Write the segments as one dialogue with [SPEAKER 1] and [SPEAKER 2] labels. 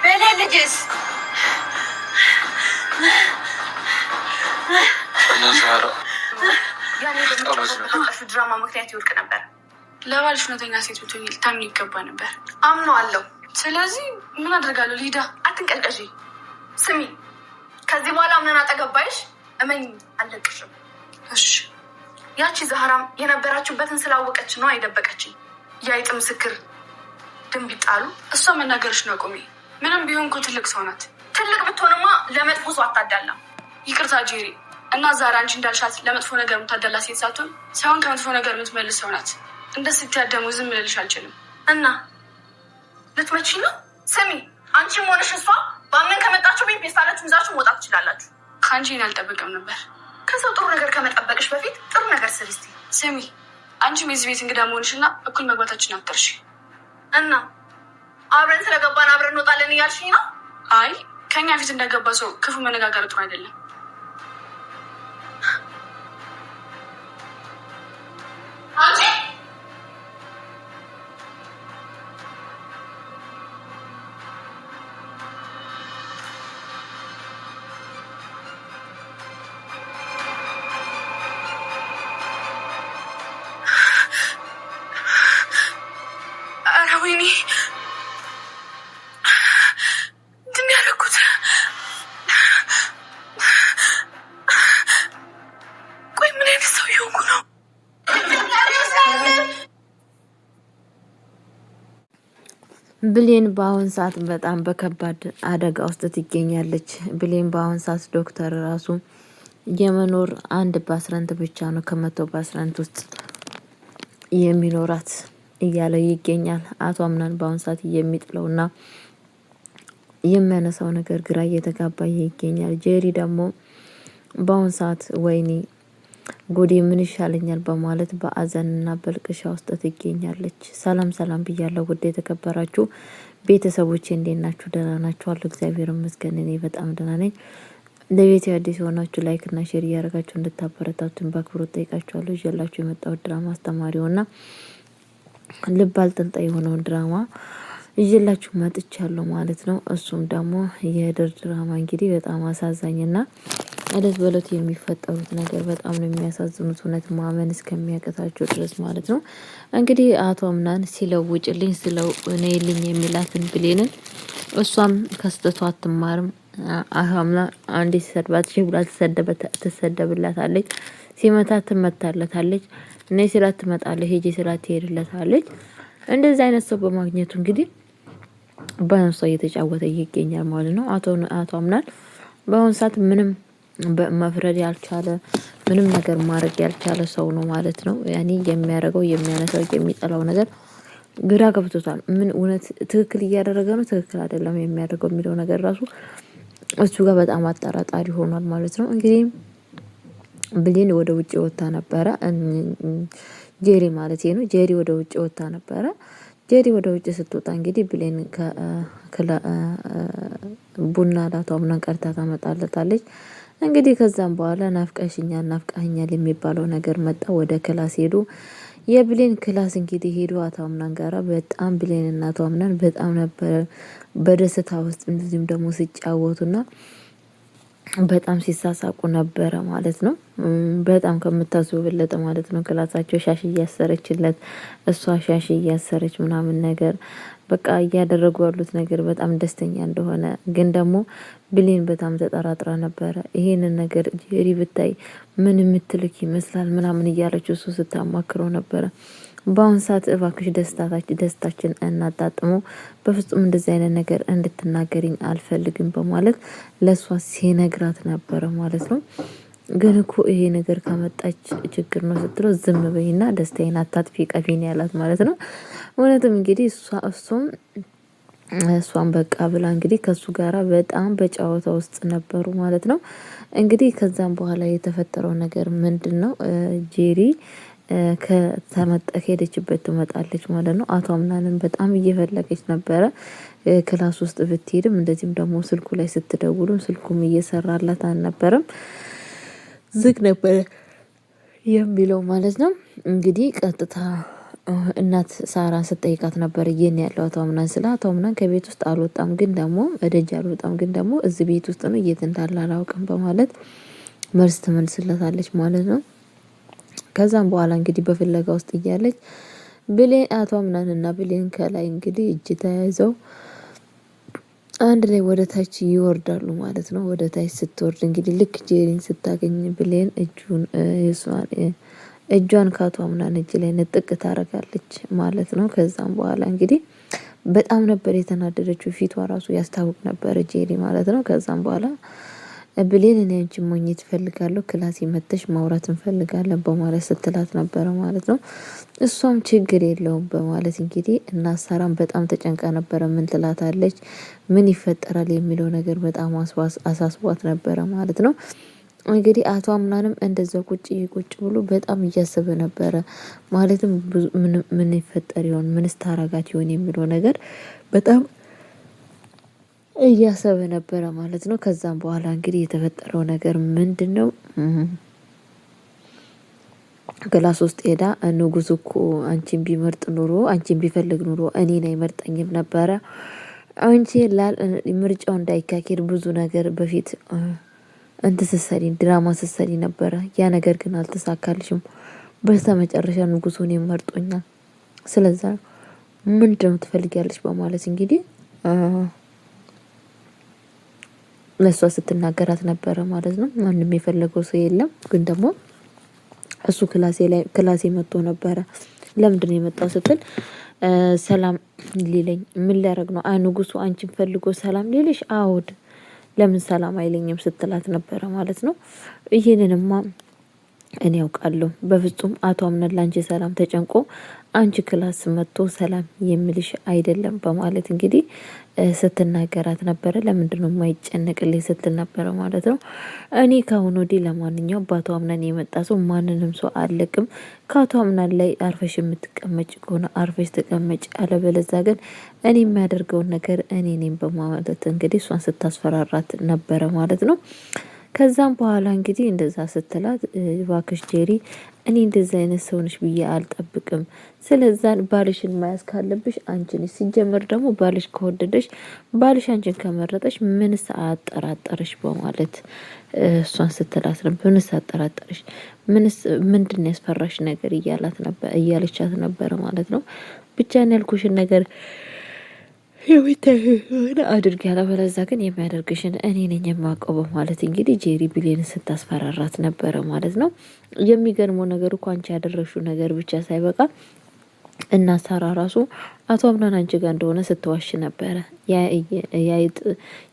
[SPEAKER 1] በለልጅስ ያኔ ደግሞ ድራማ ምክንያት ይወድቅ ነበር። ለባልሽ እውነተኛ ሴት ብትሆኚ ልታምኚ ይገባ ነበር። አምነዋለሁ። ስለዚህ ምን አደርጋለሁ? ሊዳ አትንቀልቀዢ። ስሚ፣ ከዚህ በኋላ ምንን አጠገባይሽ እመኝ አልለቅሽም። እሺ። ያቺ ዛህራም የነበራችሁበትን ስላወቀች ነው አይደበቀችኝ። የአይጥ ምስክር ድንብ ይጣሉ። እሷ መናገርሽ ነው ቁሚ። ምንም ቢሆን እኮ ትልቅ ሰው ናት። ትልቅ ብትሆንማ ለመጥፎ ሰው አታዳላም። ይቅርታ ጄሪ። እና ዛሬ አንቺ እንዳልሻት ለመጥፎ ነገር የምታደላ ሴት ሳትሆን ሳይሆን ከመጥፎ ነገር የምትመልስ ሰው ናት። እንደ ስትያደሙ ዝም ልልሽ አልችልም። እና ልትመቺ ነው? ስሚ፣ አንቺም ሆነሽ እሷ በአመን ከመጣችሁ ቤት ፔስታላችሁ ይዛችሁ መውጣት ትችላላችሁ። ከአንቺ ይህን አልጠብቅም ነበር። ከሰው ጥሩ ነገር ከመጠበቅሽ በፊት ጥሩ ነገር ስሪ እስኪ። ስሚ፣ አንቺም የዚህ ቤት እንግዳ መሆንሽና እኩል መግባታችን አትርሺ። እና አብረን ስለገባን አብረን እንወጣለን እያልሽኝ ነው? አይ፣ ከኛ ፊት እንደገባ ሰው ክፉ መነጋገር ጥሩ አይደለም። ወይኔ እንትን ያደረኩት ቆይ ምን አይነት ሰው የሆንኩ ነው?
[SPEAKER 2] ብሌን በአሁን ሰዓት በጣም በከባድ አደጋ ውስጥ ትገኛለች። ብሌን በአሁን ሰዓት ዶክተር ራሱ የመኖር 1% ብቻ ነው ከ100% ውስጥ የሚኖራት እያለ ይገኛል። አቶ አምናን በአሁን ሰዓት የሚጥለውና የሚያነሳው ነገር ግራ እየተጋባ ይገኛል። ጄሪ ደግሞ በአሁን ሰዓት ወይኔ ጉዴ ምን ይሻለኛል በማለት በአዘንና በልቅሻ ውስጥ ትገኛለች። ሰላም ሰላም ብያለሁ። ውድ የተከበራችሁ ቤተሰቦቼ እንዴት ናችሁ? ደህና ናችኋል? እግዚአብሔር ይመስገን እኔ በጣም ደህና ነኝ። ለቤት አዲስ የሆናችሁ ላይክ እና ሼር እያደረጋችሁ እንድታበረታቱን በአክብሮት ጠይቃችኋለሁ። ይዤላችሁ የመጣሁት ድራማ አስተማሪውና ልብ አንጠልጣይ የሆነውን ድራማ ይዤላችሁ መጥቻለሁ ማለት ነው። እሱም ደግሞ የድር ድራማ እንግዲህ በጣም አሳዛኝና እለት በእለት የሚፈጠሩት ነገር በጣም ነው የሚያሳዝኑት። እውነት ማመን እስከሚያቀታቸው ድረስ ማለት ነው። እንግዲህ አቶ አምናን ሲለውጭልኝ ስለውኔልኝ የሚላትን ብሌንን እሷም ከስተቷ አትማርም። አቶ አምና አንዴ ሲሰድባት ብላ ትሰደብላታለች፣ ሲመታት ትመታለታለች፣ እኔ ስላት ትመጣለች፣ ሄጄ ስላት ትሄድለታለች። እንደዚህ አይነት ሰው በማግኘቱ እንግዲህ በእሷ እየተጫወተ ይገኛል ማለት ነው። አቶ አምናን በአሁን ሰዓት ምንም መፍረድ ያልቻለ ምንም ነገር ማድረግ ያልቻለ ሰው ነው ማለት ነው። ያኔ የሚያደርገው የሚያነሳው የሚጠላው ነገር ግራ ገብቶታል። ምን እውነት ትክክል እያደረገ ነው ትክክል አይደለም የሚያደርገው የሚለው ነገር ራሱ እሱ ጋር በጣም አጠራጣሪ ሆኗል ማለት ነው። እንግዲህ ብሌን ወደ ውጭ ወጣ ነበረ። ጄሪ ማለት ነው። ጄሪ ወደ ውጭ ወጣ ነበረ። ጄሪ ወደ ውጭ ስትወጣ እንግዲህ ብሌን ቡና ላቷ ምናን ቀርታ ታመጣለታለች። እንግዲህ ከዛም በኋላ ናፍቃኛል የሚባለው ነገር መጣ። ወደ ክላስ ሄዱ። የብሌን ክላስ እንግዲህ ሄዱ አቶ አምናን ጋራ በጣም ብሌን እና አቶ አምናን በጣም ነበር በደስታ ውስጥ እንደዚህም ደግሞ ሲጫወቱና በጣም ሲሳሳቁ ነበረ ማለት ነው። በጣም ከምታስቡብለት ማለት ነው። ክላሳቸው ሻሽ እያሰረችለት እሷ ሻሽ እያሰረች ምናምን ነገር በቃ እያደረጉ ያሉት ነገር በጣም ደስተኛ እንደሆነ ግን ደግሞ ብሌን በጣም ተጠራጥራ ነበረ። ይሄንን ነገር ጄሪ ብታይ ምን የምትልክ ይመስላል ምናምን እያለችው እሱ ስታማክረው ነበረ። በአሁን ሰዓት እባክሽ ደስታችን እናጣጥመው፣ በፍጹም እንደዚህ አይነት ነገር እንድትናገሪኝ አልፈልግም በማለት ለሷ ሲነግራት ነበረ ማለት ነው። ግን እኮ ይሄ ነገር ከመጣች ችግር ነው ስትለው ዝም በይና ደስታዬን አታጥፊ ቀፊን ያላት ማለት ነው። እውነትም እንግዲህ እሷን በቃ ብላ እንግዲህ ከሱ ጋራ በጣም በጨዋታ ውስጥ ነበሩ ማለት ነው። እንግዲህ ከዛም በኋላ የተፈጠረው ነገር ምንድነው? ጄሪ ከሄደችበት ትመጣለች ማለት ነው። አቶ አምናንን በጣም እየፈለገች ነበረ። ክላስ ውስጥ ብትሄድም እንደዚህም ደግሞ ስልኩ ላይ ስትደውሉም ስልኩም እየሰራላት አልነበረም፣ ዝግ ነበረ የሚለው ማለት ነው። እንግዲህ ቀጥታ እናት ሳራን ስጠይቃት ነበር የኔ ያለው አቶ ምናን ስለ አቶ ምናን ከቤት ውስጥ አልወጣም፣ ግን ደግሞ እደጅ አልወጣም፣ ግን ደግሞ እዚህ ቤት ውስጥ ነው የት እንዳለ አላውቅም በማለት መልስ ትመልስለታለች ማለት ነው። ከዛም በኋላ እንግዲህ በፍለጋ ውስጥ እያለች ብሌን አቶ ምናንና ብሌን ከላይ እንግዲህ እጅ ተያይዘው አንድ ላይ ወደ ታች ይወርዳሉ ማለት ነው። ወደ ታች ስትወርድ እንግዲህ ልክ ጄሪን ስታገኝ ብሌን እጇን ከአቶ ምናን እጅ ላይ ንጥቅ ታረጋለች ማለት ነው። ከዛም በኋላ እንግዲህ በጣም ነበር የተናደደችው፣ ፊቷ ራሱ ያስታውቅ ነበር ጄሪ ማለት ነው። ከዛም በኋላ ብሌን እኔ አንቺን ማግኘት እፈልጋለሁ፣ ክላስ መተሽ ማውራት እንፈልጋለን በማለት ስትላት ነበረ ማለት ነው። እሷም ችግር የለውም በማለት እንግዲህ እና ሳራም በጣም ተጨንቃ ነበረ። ምን ትላታለች፣ ምን ይፈጠራል የሚለው ነገር በጣም አሳስቧት ነበረ ማለት ነው። እንግዲህ አቶ አምናንም እንደዛው ቁጭ ብሎ በጣም እያሰበ ነበረ ማለትም ምን ይፈጠር ይሆን፣ ምንስ ታረጋት ይሆን የሚለው ነገር በጣም እያሰበ ነበረ ማለት ነው። ከዛም በኋላ እንግዲህ የተፈጠረው ነገር ምንድነው? ክላስ ውስጥ ሄዳ ንጉስ እኮ አንቺን ቢመርጥ ኑሮ አንቺን ቢፈልግ ኑሮ እኔን አይመርጠኝም ነበረ። አንቺ ምርጫው እንዳይካሄድ ብዙ ነገር በፊት ስትሰሪ ድራማ ስትሰሪ ነበረ። ያ ነገር ግን አልተሳካልሽም። በስተመጨረሻ ንጉሱ እኔን መርጦኛል። ስለዛ ምንድነው ትፈልጊያለሽ? በማለት እንግዲህ ለሷ ስትናገራት ነበረ ማለት ነው። ማንም የፈለገው ሰው የለም፣ ግን ደግሞ እሱ ክላሴ መጥቶ ነበረ። ለምንድነው የመጣው ስትል ሰላም ሊለኝ ምን ሊያደርግ ነው? ንጉሱ አንቺን ፈልጎ ሰላም ሊልሽ? አውድ ለምን ሰላም አይለኝም ስትላት ነበረ ማለት ነው። ይሄንንማ እኔ ያውቃለሁ። በፍጹም አቶ አምናን ላንቺ ሰላም ተጨንቆ አንቺ ክላስ መጥቶ ሰላም የሚልሽ አይደለም በማለት እንግዲህ ስትናገራት ነበረ። ለምንድነው የማይጨነቅልኝ ስትል ነበረ ማለት ነው። እኔ ካሁን ወዲህ ለማንኛውም በአቶ አምናን የመጣ ሰው ማንንም ሰው አለቅም። ከአቶ አምናን ላይ አርፈሽ የምትቀመጭ ከሆነ አርፈሽ ተቀመጭ፣ አለበለዚያ ግን እኔ የሚያደርገውን ነገር እኔ ነኝ በማለት እንግዲህ እሷን ስታስፈራራት ነበረ ማለት ነው። ከዛም በኋላ እንግዲህ እንደዛ ስትላት እባክሽ ጄሪ እኔ እንደዛ አይነት ሰው ነሽ ብዬ አልጠብቅም። ስለዛን ባልሽን መያዝ ካለብሽ አንቺ ነሽ። ሲጀመር ደግሞ ባልሽ ከወደደሽ ባልሽ አንቺን ከመረጠሽ ምንስ አጠራጠርሽ በማለት እሷን ስትላት ነበር። ምንስ አጠራጠርሽ? ምንድን ያስፈራሽ ነገር እያለቻት ነበረ ማለት ነው። ብቻን ያልኩሽን ነገር አድርጊ፣ ያለበለዚያ ግን የሚያደርግሽን እኔ ነኝ የማውቀው በማለት እንግዲህ ጄሪ ብሌን ስታስፈራራት ነበረ ማለት ነው። የሚገርመው ነገር እኮ አንቺ ያደረግሽው ነገር ብቻ ሳይበቃ እና ሳራ ራሱ አቶ አምናን አንቺ ጋር እንደሆነ ስትዋሽ ነበረ።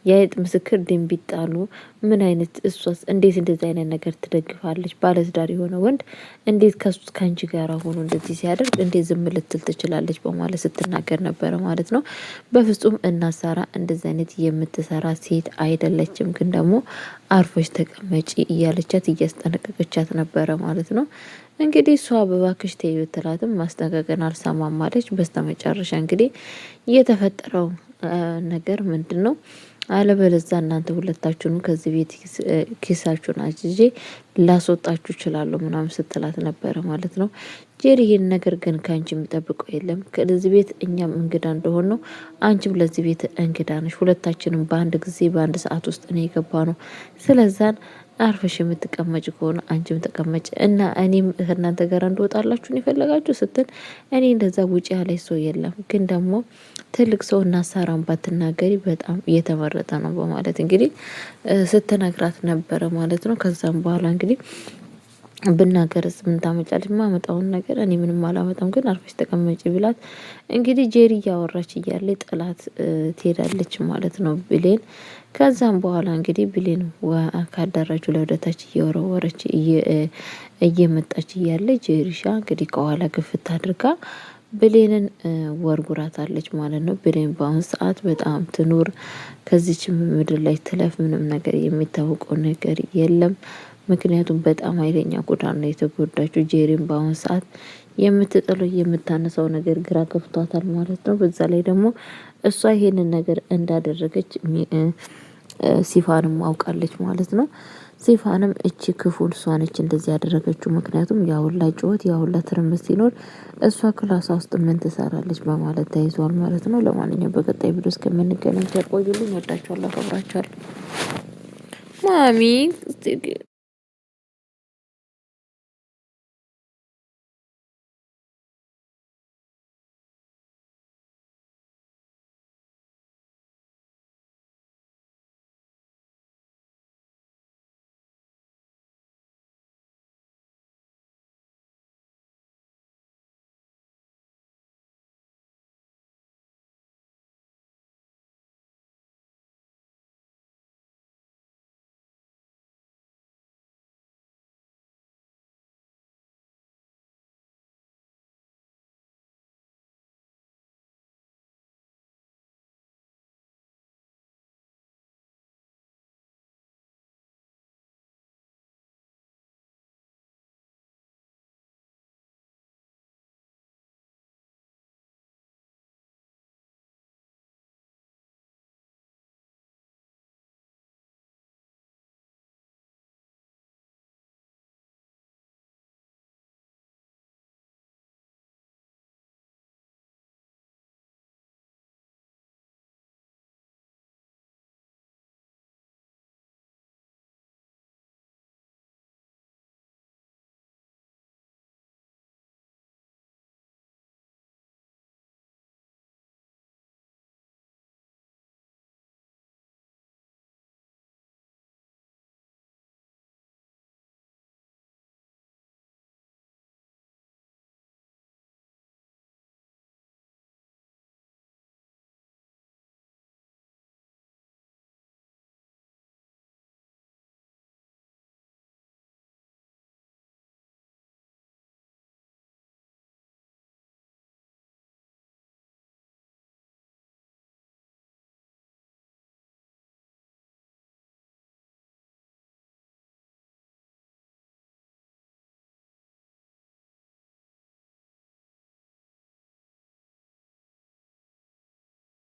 [SPEAKER 2] የአይጥ ምስክር ድንቢጥ ጣሉ። ምን አይነት እሷስ እንዴት እንደዚህ አይነት ነገር ትደግፋለች? ባለትዳር የሆነ ወንድ እንዴት ከአንቺ ጋር ሆኖ እንደዚህ ሲያደርግ እንዴት ዝም ልትል ትችላለች? በማለት ስትናገር ነበረ ማለት ነው። በፍጹም እናት ሳራ እንደዚህ አይነት የምትሰራ ሴት አይደለችም፣ ግን ደግሞ አርፎች ተቀመጪ እያለቻት እያስጠነቀቀቻት ነበረ ማለት ነው። እንግዲህ እሷ በባክሽ ተይው ትላትም ማስጠንቀቅን አልሰማም አለች። በስተመጨረሻ እንግዲህ የተፈጠረው ነገር ምንድን ነው? አለበለዚያ እናንተ ሁለታችሁንም ከዚህ ቤት ኪሳችሁን አጅዤ ላስወጣችሁ እችላለሁ ምናምን ስትላት ነበረ ማለት ነው። ጄሪ ይህን ነገር ግን ከአንቺ የሚጠብቀው የለም። ከዚህ ቤት እኛም እንግዳ እንደሆን ነው፣ አንቺም ለዚህ ቤት እንግዳ ነሽ። ሁለታችንም በአንድ ጊዜ በአንድ ሰዓት ውስጥ ነው የገባ ነው። ስለዛን አርፈሽ የምትቀመጭ ከሆነ አንቺም ተቀመጭ እና እኔም ከእናንተ ጋር እንደወጣላችሁን የፈለጋችሁ ስትል እኔ እንደዛ ውጪ ያለች ሰው የለም፣ ግን ደግሞ ትልቅ ሰው እና ሳራን ባትናገሪ በጣም እየተመረጠ ነው በማለት እንግዲህ ስትነግራት ነበረ ማለት ነው። ከዛም በኋላ እንግዲህ ብናገርስ ምን ታመጫለች? ማመጣውን ነገር እኔ ምንም አላመጣም፣ ግን አርፈሽ ተቀመጪ ብላት እንግዲህ ጄሪ እያወራች እያለ ጥላት ትሄዳለች ማለት ነው ብሌን። ከዛም በኋላ እንግዲህ ብሌን ካዳራጁ ላይ ወደታች እየወረወረች እየመጣች እያለ ጄሪሻ እንግዲህ ከኋላ ግፍት አድርጋ ብሌንን ወርጉራታለች ማለት ነው። ብሌን በአሁን ሰዓት በጣም ትኑር ከዚች ምድር ላይ ትለፍ፣ ምንም ነገር የሚታወቀው ነገር የለም። ምክንያቱም በጣም ኃይለኛ ጎዳና ነው የተጎዳችው። ጄሪን በአሁን ሰዓት የምትጥለው የምታነሳው ነገር ግራ ገብቷታል ማለት ነው። በዛ ላይ ደግሞ እሷ ይሄንን ነገር እንዳደረገች ሲፋንም አውቃለች ማለት ነው። ሲፋንም እቺ ክፉን እሷ ነች እንደዚህ ያደረገችው። ምክንያቱም ያውላ ጩኸት ያውላ ትርምስ ሲኖር እሷ ክላሷ ውስጥ ምን ትሰራለች በማለት ተይዟል ማለት ነው። ለማንኛውም በቀጣይ ቪዲዮ እስከምንገናኝ ቆዩልኝ። ወዳችኋለሁ፣ አከብራችኋለሁ። ማሚ